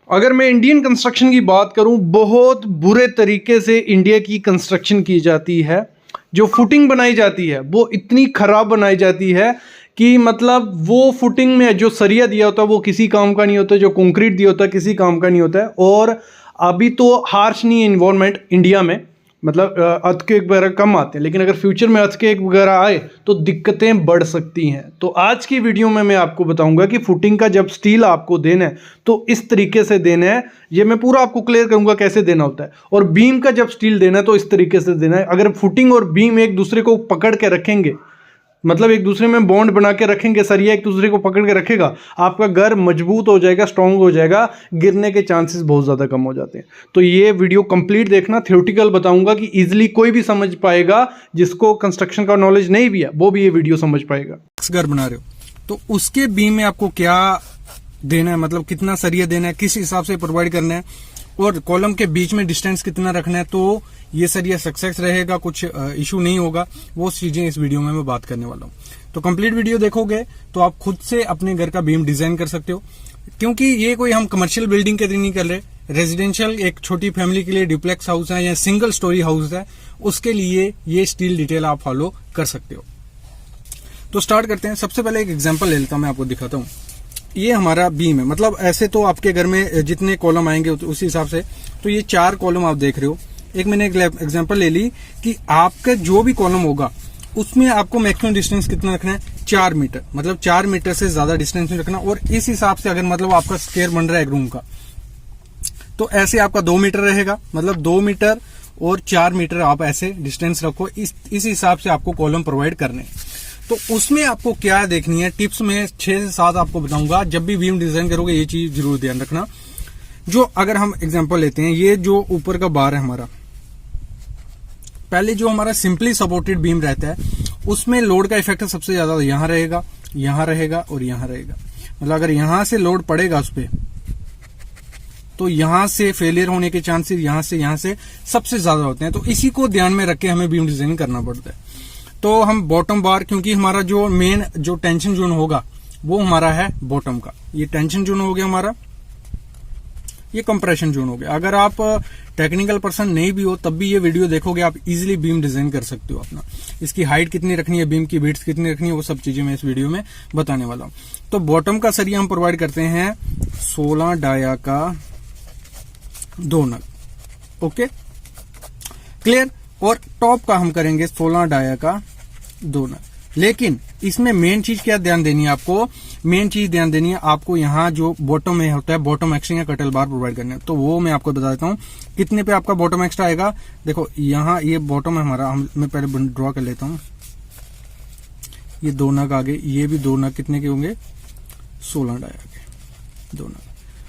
अगर मैं Indian construction की बात करूं, बहुत बुरे तरीके से इंडिया की कंस्ट्रक्शन की जाती है। जो फुटिंग बनाई जाती है वो इतनी ख़राब बनाई जाती है कि मतलब वो फुटिंग में जो सरिया दिया होता है वो किसी काम का नहीं होता, जो कंक्रीट दिया होता है किसी काम का नहीं होता है। और अभी तो हार्श नहीं है इन्वायरमेंट इंडिया में, मतलब अर्थक्वेक वगैरह कम आते हैं, लेकिन अगर फ्यूचर में अर्थक्वेक वगैरह आए तो दिक्कतें बढ़ सकती हैं। तो आज की वीडियो में मैं आपको बताऊंगा कि फुटिंग का जब स्टील आपको देना है तो इस तरीके से देना है। ये मैं पूरा आपको क्लियर करूंगा कैसे देना होता है। और बीम का जब स्टील देना है तो इस तरीके से देना है। अगर फुटिंग और बीम एक दूसरे को पकड़ के रखेंगे, मतलब एक दूसरे में बॉन्ड बना के रखेंगे, सरिया एक दूसरे को पकड़ के रखेगा, आपका घर मजबूत हो जाएगा, स्ट्रांग हो जाएगा, गिरने के चांसेस बहुत ज़्यादा कम हो जाते हैं। तो ये वीडियो कंप्लीट देखना, थ्योरेटिकल बताऊंगा कि इजीली कोई भी समझ पाएगा, जिसको कंस्ट्रक्शन का नॉलेज नहीं भी है वो भी ये वीडियो समझ पाएगा। घर बना रहे हो तो उसके बीम में आपको क्या देना है, मतलब कितना सरिया देना है, किस हिसाब से प्रोवाइड करना है, और कॉलम के बीच में डिस्टेंस कितना रखना है, तो ये सरिया सक्सेस रहेगा, कुछ इशू नहीं होगा। वो चीजें इस वीडियो में मैं बात करने वाला हूँ। तो कंप्लीट वीडियो देखोगे तो आप खुद से अपने घर का बीम डिजाइन कर सकते हो, क्योंकि ये कोई हम कमर्शियल बिल्डिंग के लिए नहीं कर रहे। रेजिडेंशियल एक छोटी फैमिली के लिए डुप्लेक्स हाउस है या सिंगल स्टोरी हाउस है, उसके लिए ये स्टील डिटेल आप फॉलो कर सकते हो। तो स्टार्ट करते हैं। सबसे पहले एक एग्जाम्पल ले लेता हूं, मैं आपको दिखाता हूँ। ये हमारा बीम है, मतलब ऐसे तो आपके घर में जितने कॉलम आएंगे उसी हिसाब से। तो ये 4 कॉलम आप देख रहे हो। एक मैंने एग्जांपल ले ली कि आपका जो भी कॉलम होगा उसमें आपको मैक्सिमम डिस्टेंस कितना रखना है, 4 मीटर, मतलब 4 मीटर से ज्यादा डिस्टेंस में रखना। और इस हिसाब से अगर मतलब आपका स्क्वायर बन रहा है एक रूम का, तो ऐसे आपका 2 मीटर रहेगा, मतलब 2 मीटर और 4 मीटर आप ऐसे डिस्टेंस रखो। इस हिसाब से आपको कॉलम प्रोवाइड करने हैं। तो उसमें आपको क्या देखनी है, टिप्स में 6 से 7 आपको बताऊंगा। जब भी बीम डिजाइन करोगे ये चीज जरूर ध्यान रखना। जो अगर हम एग्जांपल लेते हैं, ये जो ऊपर का बार है हमारा, पहले जो हमारा सिंपली सपोर्टेड बीम रहता है उसमें लोड का इफेक्ट सबसे ज्यादा यहां रहेगा, यहां रहेगा और यहां रहेगा। मतलब अगर यहां से लोड पड़ेगा उस पर तो यहां से फेलियर होने के चांसेस यहां से सबसे ज्यादा होते हैं। तो इसी को ध्यान में रख के हमें बीम डिजाइन करना पड़ता है। तो हम बॉटम बार, क्योंकि हमारा जो मेन जो टेंशन जोन होगा वो हमारा है बॉटम का, ये टेंशन जोन हो गया हमारा, ये कंप्रेशन जोन हो गया। अगर आप टेक्निकल पर्सन नहीं भी हो तब भी ये वीडियो देखोगे, आप इजीली बीम डिजाइन कर सकते हो अपना। इसकी हाइट कितनी रखनी है, बीम की विड्थ कितनी रखनी है, वो सब चीजें मैं इस वीडियो में बताने वाला हूं। तो बॉटम का सरिया हम प्रोवाइड करते हैं 16 डाया का 2 नग, ओके क्लियर। और टॉप का हम करेंगे 16 डाया का 2 नग। लेकिन इसमें मेन चीज क्या ध्यान देनी है आपको, मेन चीज ध्यान देनी है आपको, यहाँ जो बॉटम में होता है बॉटम एक्स्ट्रा या कटल बार प्रोवाइड करना है। तो वो मैं आपको बता देता हूँ कितने पे आपका बॉटम एक्स्ट्रा आएगा। देखो यहाँ ये बॉटम है हमारा, मैं पहले ड्रॉ कर लेता हूँ। ये 2 नग आगे, ये भी 2 नग, कितने के होंगे 16 डाया के 2 नग,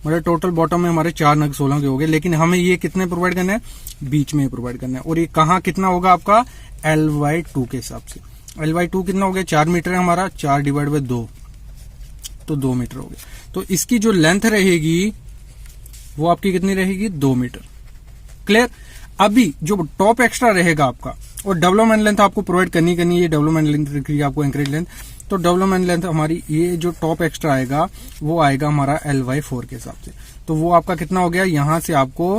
मतलब टोटल बॉटम में हमारे 4 नग 16 के हो गए। लेकिन हमें ये कितने प्रोवाइड करना है, बीच में प्रोवाइड करना है। और ये कहाँ कितना होगा आपका L/2 के हिसाब से। L/2 कितना हो गया, 4 मीटर है हमारा, 4 डिवाइड बाय 2 तो 2 मीटर हो गया। तो इसकी जो लेंथ रहेगी वो आपकी कितनी रहेगी, 2 मीटर, क्लियर। अभी जो टॉप एक्स्ट्रा रहेगा आपका, और डेवलपमेंट लेंथ आपको प्रोवाइड करनी ये डेवलपमेंट लेंथ दिख रही है आपको, एंकरेज लेंथ। तो डेवलपमेंट लेंथ हमारी ये जो टॉप एक्स्ट्रा आएगा वो आएगा हमारा L/4 के हिसाब से। तो वो आपका कितना हो गया, यहां से आपको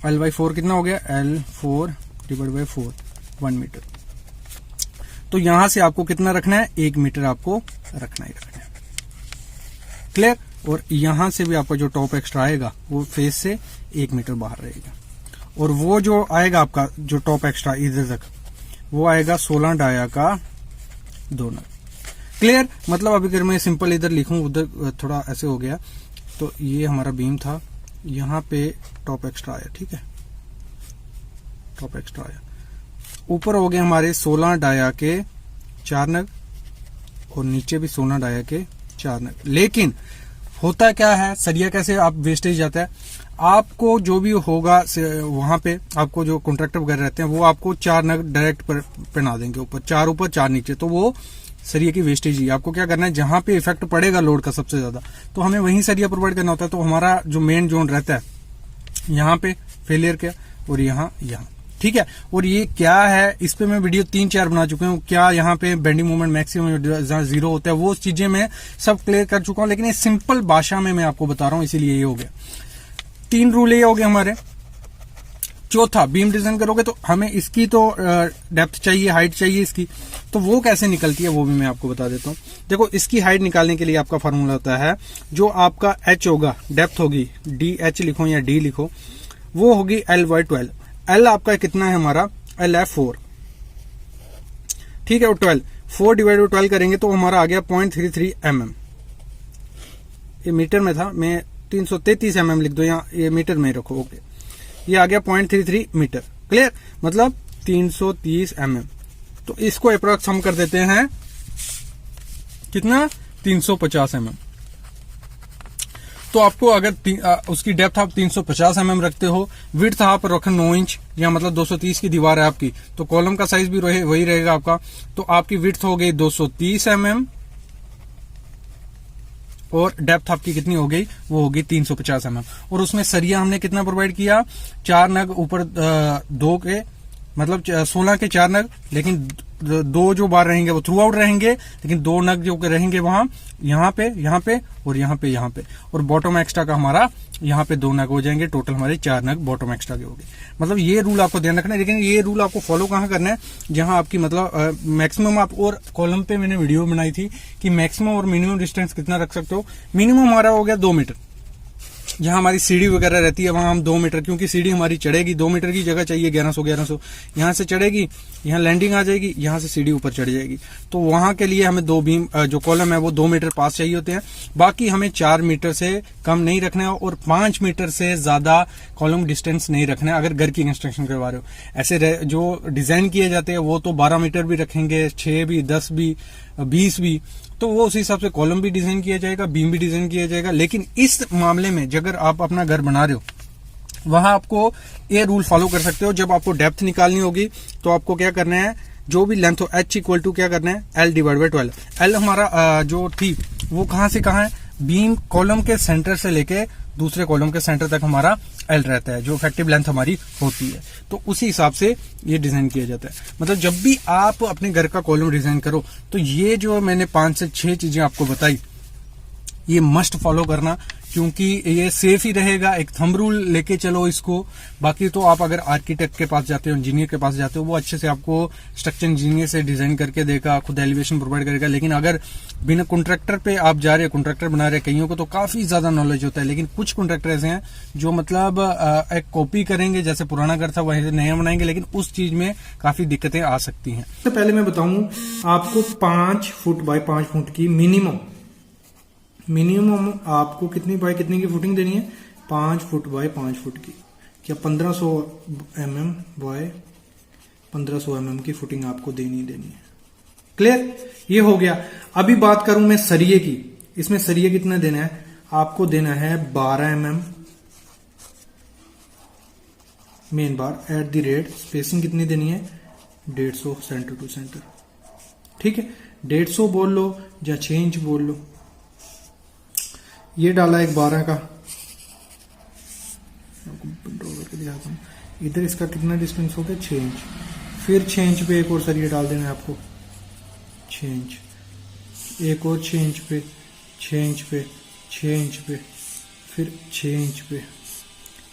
L/4 कितना हो गया, L4 डिवाइड बाय 4, 1 मीटर। तो यहां से आपको कितना रखना है, 1 मीटर आपको रखना ही रखना है, क्लियर। और यहां से भी आपका जो टॉप एक्स्ट्रा आएगा वो फेस से 1 मीटर बाहर रहेगा। और वो जो आएगा आपका जो टॉप एक्स्ट्रा इधर तक वो आएगा 16 डाया का 2 नग, क्लियर। मतलब अभी अगर मैं सिंपल इधर लिखूं, उधर थोड़ा ऐसे हो गया। तो ये हमारा बीम था, यहाँ पे टॉप एक्स्ट्रा आया, ठीक है, टॉप एक्स्ट्रा आया। ऊपर हो गए हमारे 16 डाया के 4 नग और नीचे भी 16 डाया के 4 नग। लेकिन होता क्या है, सरिया कैसे आप वेस्टेज जाता है, आपको जो भी होगा वहां पे आपको जो कॉन्ट्रैक्टर वगैरह रहते हैं वो आपको 4 नग डायरेक्ट पहना देंगे, ऊपर 4 नीचे। तो वो सरिया की वेस्टेज ही। आपको क्या करना है, जहां पे इफेक्ट पड़ेगा लोड का सबसे ज्यादा तो हमें वहीं सरिया प्रोवाइड करना होता है। तो हमारा जो मेन जोन रहता है यहाँ पे फेलियर का और यहाँ, ठीक है। और ये क्या है, इस पे मैं वीडियो 3-4 बना चुका हूँ। क्या यहाँ पे बेंडिंग मोमेंट मैक्सिमम जहाँ 0 होता है वो चीजें मैं सब क्लियर कर चुका हूँ, लेकिन ये सिंपल भाषा में मैं आपको बता रहा हूँ, इसीलिए ये हो गया। 3 रूल ये हो गए हमारे। चौथा, बीम डिजाइन करोगे तो हमें इसकी तो डेप्थ चाहिए, हाइट चाहिए इसकी, तो वो कैसे निकलती है वो भी मैं आपको बता देता हूँ। देखो, इसकी हाइट निकालने के लिए आपका फॉर्मूला होता है, जो आपका h होगा, डेप्थ होगी DH लिखो या D लिखो, वो होगी L/12। L आपका कितना है, हमारा L है 4, ठीक है। और 12, 4 डिवाइड 12 करेंगे तो हमारा आ गया 0.33 mm। ये मीटर में था, मैं 333 mm लिख दो, या ये मीटर में रखो, ओके। ये आ गया 0.33 मीटर, क्लियर, मतलब 330 mm। तो इसको अप्रोक्स हम कर देते हैं कितना, 350 mm। तो आपको अगर उसकी डेप्थ आप 350 mm रखते हो, विड्थ आप रखो 9 इंच, या मतलब 230 की दीवार है आपकी, तो कॉलम का साइज भी वही रहेगा आपका। तो आपकी विड्थ हो गई 230 mm और डेप्थ आपकी कितनी हो गई, वो होगी 350 mm। और उसमें सरिया हमने कितना प्रोवाइड किया, 4 नग ऊपर 2 के, मतलब 16 के 4 नग, लेकिन 2 जो बार रहेंगे वो थ्रू आउट रहेंगे, लेकिन 2 नग जो रहेंगे वहां यहाँ पे और यहाँ पे, और बॉटम एक्स्ट्रा का हमारा यहाँ पे 2 नग हो जाएंगे, टोटल हमारे 4 नग बॉटम एक्स्ट्रा के हो गए। मतलब ये रूल आपको ध्यान रखना है, लेकिन ये रूल आपको फॉलो कहाँ करना है, जहां आपकी मतलब मैक्सिमम आप, और कॉलम पे मैंने वीडियो बनाई थी कि मैक्सिमम और मिनिमम डिस्टेंस कितना रख सकते हो। मिनिमम हमारा हो गया 2 मीटर, जहां हमारी सीढ़ी वगैरह रहती है वहां हम 2 मीटर, क्योंकि सीढ़ी हमारी चढ़ेगी, 2 मीटर की जगह चाहिए 1100 यहां से चढ़ेगी, यहां लैंडिंग आ जाएगी, यहां से सीढ़ी ऊपर चढ़ जाएगी, तो वहां के लिए हमें 2 बीम जो कॉलम है वो 2 मीटर पास चाहिए होते हैं। बाकी हमें 4 मीटर से कम नहीं रखना है और 5 मीटर से ज्यादा कॉलम डिस्टेंस नहीं रखना है अगर घर की कंस्ट्रक्शन करवा रहे हो। ऐसे जो डिजाइन किए जाते हैं वो तो 12 मीटर भी रखेंगे, 6 भी, 10 भी, 20 भी, तो वो उस हिसाब से कॉलम भी डिजाइन किया जाएगा, बीम भी डिजाइन किया जाएगा। लेकिन इस मामले में अगर आप अपना घर बना रहे हो, वहां आपको ये रूल फॉलो कर सकते हो। जब आपको डेप्थ निकालनी होगी तो आपको क्या करना है, जो भी लेंथ हो H इक्वल टू क्या करना है, L/12। L हमारा जो थी वो कहां से कहां है, बीम कॉलम के सेंटर से लेके दूसरे कॉलम के सेंटर तक हमारा L रहता है, जो इफेक्टिव लेंथ हमारी होती है। तो उसी हिसाब से ये डिजाइन किया जाता है। मतलब जब भी आप अपने घर का कॉलम डिजाइन करो तो ये जो मैंने 5 से 6 चीजें आपको बताई, ये मस्ट फॉलो करना, क्योंकि ये सेफ ही रहेगा। एक थंब रूल लेके चलो इसको। बाकी तो आप अगर आर्किटेक्ट के पास जाते हो, इंजीनियर के पास जाते हो, वो अच्छे से आपको स्ट्रक्चर इंजीनियर से डिजाइन करके देगा, खुद एलिवेशन प्रोवाइड करेगा। लेकिन अगर बिना कॉन्ट्रैक्टर पे आप जा रहे हो, कॉन्ट्रैक्टर बना रहे, कईयों को तो काफी ज्यादा नॉलेज होता है, लेकिन कुछ कॉन्ट्रैक्टर ऐसे हैं जो मतलब एक कॉपी करेंगे, जैसे पुराना घर था वहीं से नया बनाएंगे, लेकिन उस चीज में काफी दिक्कतें आ सकती हैं। तो पहले मैं बताऊं आपको 5 फुट बाय 5 फुट की मिनिमम आपको कितनी बाय कितनी की फुटिंग देनी है, 5 फुट बाय 5 फुट की, क्या 1500 mm बाय 1500 mm की फुटिंग आपको देनी है। क्लियर, ये हो गया। अभी बात करूं मैं सरिये की। इसमें सरिये कितना देना है, आपको देना है 12 mm main bar at the rate, spacing कितनी देनी है, 150 सेंटर टू सेंटर, ठीक है। 150 बोल लो या 6 इंच बोल लो। ये डाला एक 12 का, करके दिखाता हूं। इधर इसका कितना डिस्टेंस हो गया, 6 इंच। फिर 6 इंच पे एक और सरिया डाल देना है आपको, 6 इंच, एक और 6 इंच पे, 6 इंच पे, 6 इंच पे, फिर 6 इंच पे,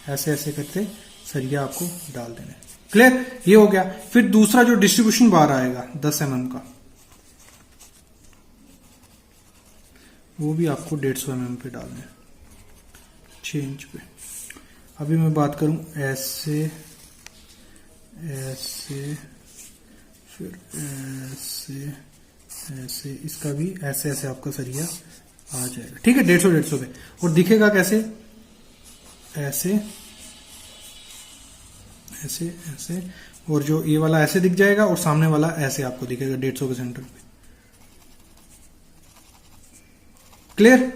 ऐसे ऐसे करते सरिया आपको डाल देना है। क्लियर, ये हो गया। फिर दूसरा जो डिस्ट्रीब्यूशन बार आएगा 10 mm का, वो भी आपको 150 mm पे डालना है, 6 इंच पे। अभी मैं बात करूं ऐसे ऐसे, फिर ऐसे ऐसे, इसका भी ऐसे ऐसे आपका सरिया आ जाएगा, ठीक है, 150 पे। और दिखेगा कैसे, ऐसे ऐसे ऐसे, और जो ये वाला ऐसे दिख जाएगा और सामने वाला ऐसे आपको दिखेगा 150 के सेंटर पे। क्लियर।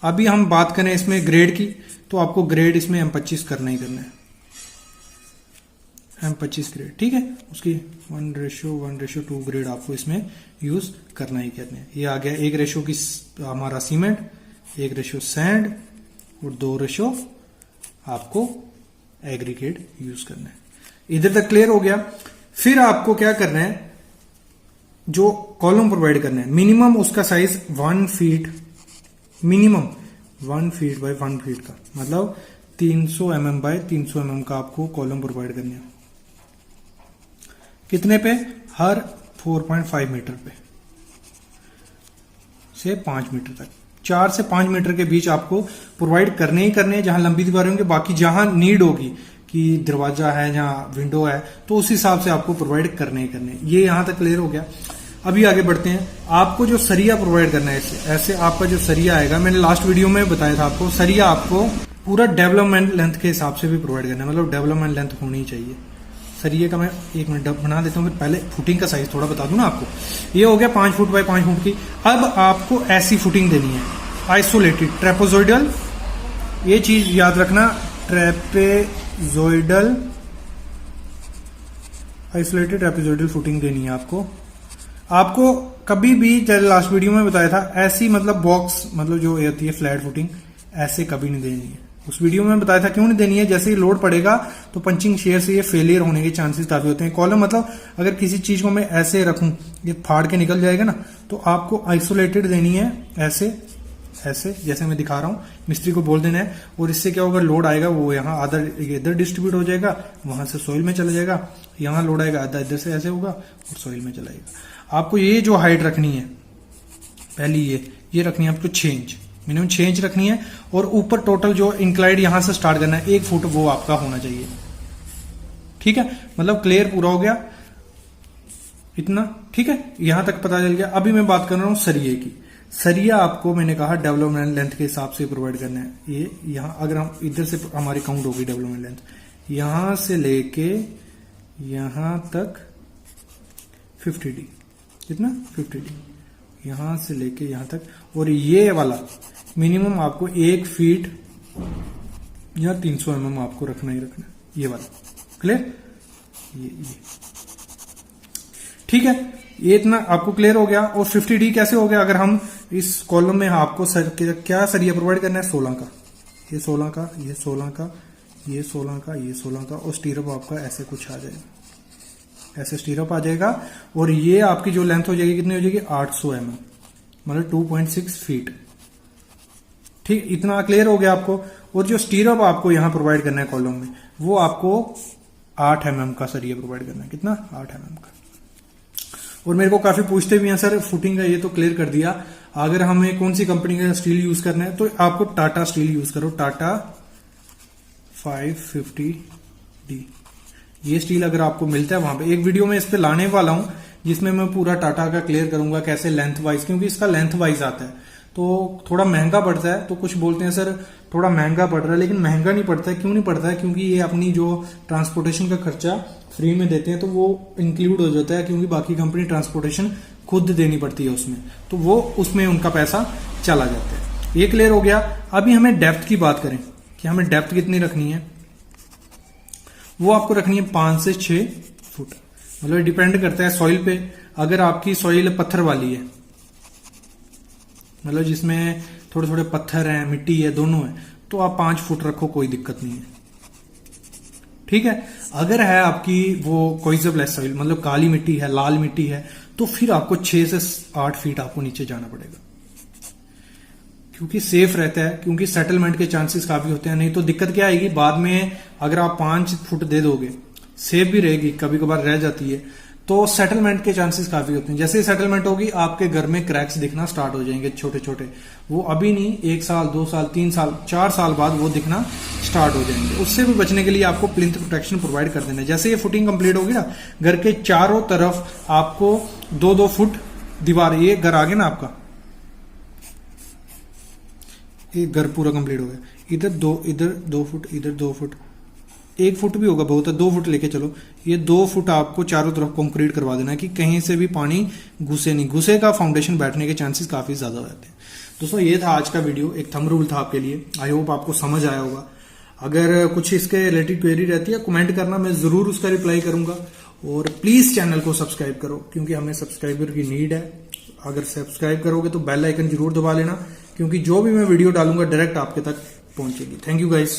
अभी हम बात करें इसमें ग्रेड की, तो आपको ग्रेड इसमें M25 करना ही करना है, M25 ग्रेड, ठीक है। उसकी 1:1:2 ग्रेड आपको इसमें यूज करना ही करना है। ये आ गया 1 रेशो की हमारा सीमेंट, 1 रेशो सैंड और 2 रेशो आपको एग्रीगेट यूज करना है। इधर तक क्लियर हो गया। फिर आपको क्या करना है, जो कॉलम प्रोवाइड करना है मिनिमम उसका size 1 feet, minimum 1 feet by 1 feet का, मतलब 300 mm बाय 300 mm का आपको कॉलम प्रोवाइड करना है। कितने पे? हर 4.5 मीटर पे से 5 मीटर तक, 4 से 5 मीटर के बीच आपको प्रोवाइड करने ही करने हैं। जहां लंबी दीवारें होंगी, बाकी जहां नीड होगी कि दरवाजा है, जहां विंडो है, तो उस हिसाब से आपको प्रोवाइड करने ही करने। ये यहां तक क्लियर हो गया। अभी आगे बढ़ते हैं। आपको जो सरिया प्रोवाइड करना है, ऐसे आपका जो सरिया आएगा, मैंने लास्ट वीडियो में बताया था आपको, सरिया आपको पूरा डेवलपमेंट लेंथ के हिसाब से भी प्रोवाइड करना है, मतलब डेवलपमेंट लेंथ होनी चाहिए सरिये का। मैं 1 मिनट बना देता हूँ, फिर पहले फुटिंग का साइज थोड़ा बता दूं ना आपको। ये हो गया 5 फुट बाय 5 फुट की। अब आपको ऐसी फुटिंग देनी है, आइसोलेटेड ट्रेपेजोइडल, ये चीज याद रखना, ट्रेपेजोइडल, आइसोलेटेड ट्रेपेजोइडल फुटिंग देनी है आपको कभी भी, जैसे लास्ट वीडियो में बताया था, ऐसी मतलब बॉक्स, मतलब जो होती है फ्लैट फुटिंग, ऐसे कभी नहीं देनी है। उस वीडियो में बताया था क्यों नहीं देनी है, जैसे ही लोड पड़ेगा तो पंचिंग शेयर से ये फेलियर होने के चांसेस काफी होते हैं। कॉलम मतलब अगर किसी चीज को मैं ऐसे रखूं, ये फाड़ के निकल जाएगा ना, तो आपको आइसोलेटेड देनी है, ऐसे ऐसे जैसे मैं दिखा रहा हूं। मिस्त्री को बोल देना है, और इससे क्या होगा, लोड आएगा वो यहाँ आधा इधर डिस्ट्रीब्यूट हो जाएगा, वहां से सॉइल में चला जाएगा, यहाँ लोड आएगा आधा इधर से ऐसे होगा और सॉइल में चला जाएगा। आपको ये जो हाइट रखनी है, पहली ये रखनी है आपको 6 इंच, मिनिमम 6 इंच रखनी है। और ऊपर टोटल जो इंक्लाइड यहां से स्टार्ट करना है 1 फुट, वो आपका होना चाहिए। ठीक है, मतलब क्लियर पूरा हो गया इतना। ठीक है, यहां तक पता चल गया। अभी मैं बात कर रहा हूं सरिये की। सरिया आपको मैंने कहा डेवलपमेंट लेंथ के हिसाब से प्रोवाइड करना है। ये यहां अगर हम इधर से हमारी काउंट होगी डेवलपमेंट लेंथ, यहां से लेके यहां तक 50D, कितना 50D, यहां से लेके यहां तक। और ये वाला मिनिमम आपको 1 फीट या 300 mm आपको रखना ही रखना, ये वाला क्लियर। ये ठीक है, ये इतना आपको क्लियर हो गया। और 50D कैसे हो गया, अगर हम इस कॉलम में आपको क्या सरिया प्रोवाइड करना है, 16 का, ये 16 का, ये 16 का, ये 16 का, ये 16 का, और स्टीरअप आपका ऐसे कुछ आ जाएगा, ऐसे स्टीरअप आ जाएगा। और ये आपकी जो लेंथ हो जाएगी, कितनी हो जाएगी, 800 mm, मतलब 2.6 फीट। ठीक, इतना क्लियर हो गया आपको। और जो स्टीरअप आपको यहां प्रोवाइड करना है कॉलम में, वो आपको 8 mm का सरिया प्रोवाइड करना है, कितना, 8 mm का। और मेरे को काफी पूछते भी हैं, सर फुटिंग का ये तो क्लियर कर दिया, अगर हमें कौन सी कंपनी का स्टील यूज करना है, तो आपको टाटा स्टील यूज करो, टाटा 550D। ये स्टील अगर आपको मिलता है वहां पे, एक वीडियो में इस पे लाने वाला हूं जिसमें मैं पूरा टाटा का क्लियर करूंगा कैसे लेंथ वाइज, क्योंकि इसका लेंथ वाइज आता है तो थोड़ा महंगा पड़ता है। तो कुछ बोलते हैं सर थोड़ा महंगा पड़ रहा है, लेकिन महंगा नहीं पड़ता है। क्यों नहीं पड़ता है, क्योंकि ये अपनी जो ट्रांसपोर्टेशन का खर्चा फ्री में देते हैं, तो वो इंक्लूड हो जाता है, क्योंकि बाकी कंपनी ट्रांसपोर्टेशन खुद देनी पड़ती है उसमें, तो वो उसमें उनका पैसा चला जाता है। ये क्लियर हो गया। अभी हमें डेप्थ की बात करें कि हमें डेप्थ कितनी रखनी है, वो आपको रखनी है 5 से 6 फुट, मतलब डिपेंड करता है सॉइल पे। अगर आपकी सॉइल पत्थर वाली है, मतलब जिसमें थोड़े थोड़े पत्थर हैं, मिट्टी है, दोनों है, तो आप 5 फुट रखो, कोई दिक्कत नहीं है। ठीक है, अगर है आपकी वो कोइजबलेस सॉइल, मतलब काली मिट्टी है, लाल मिट्टी है, तो फिर आपको 6 से 8 फीट आपको नीचे जाना पड़ेगा, क्योंकि सेफ रहता है, क्योंकि सेटलमेंट के चांसेस काफी होते हैं। नहीं तो दिक्कत क्या आएगी बाद में, अगर आप 5 फुट दे दोगे, सेफ भी रहेगी, कभी कभार रह जाती है, तो सेटलमेंट के चांसेस काफी होते हैं। जैसे ही सेटलमेंट होगी, आपके घर में क्रैक्स दिखना स्टार्ट हो जाएंगे छोटे छोटे। वो अभी नहीं, 1 साल 2 साल 3 साल 4 साल बाद वो दिखना स्टार्ट हो जाएंगे। उससे भी बचने के लिए आपको प्लिंथ प्रोटेक्शन प्रोवाइड कर देना है। जैसे ये फुटिंग कंप्लीट होगी ना, घर के चारों तरफ आपको 2-2 फुट दीवार, ये घर आ गया ना आपका, ये घर पूरा कंप्लीट हो गया, इधर 2 फुट, इधर 2 फुट, 1 फुट भी होगा बहुत है, 2 फुट लेके चलो, ये 2 फुट आपको चारों तरफ कंक्रीट करवा देना है कि कहीं से भी पानी घुसे नहीं, घुसेगा फाउंडेशन बैठने के चांसेस काफी ज्यादा रहते हैं। दोस्तों ये था आज का वीडियो, एक थंब रूल था आपके लिए। आई होप आपको समझ आया होगा। अगर कुछ इसके रिलेटेड क्वेरी रहती है, कमेंट करना, मैं जरूर उसका रिप्लाई करूंगा। और प्लीज चैनल को सब्सक्राइब करो, क्योंकि हमें सब्सक्राइबर की नीड है। अगर सब्सक्राइब करोगे तो बेल आइकन जरूर दबा लेना, क्योंकि जो भी मैं वीडियो डालूंगा डायरेक्ट आपके तक पहुंचेगी। Thank you guys.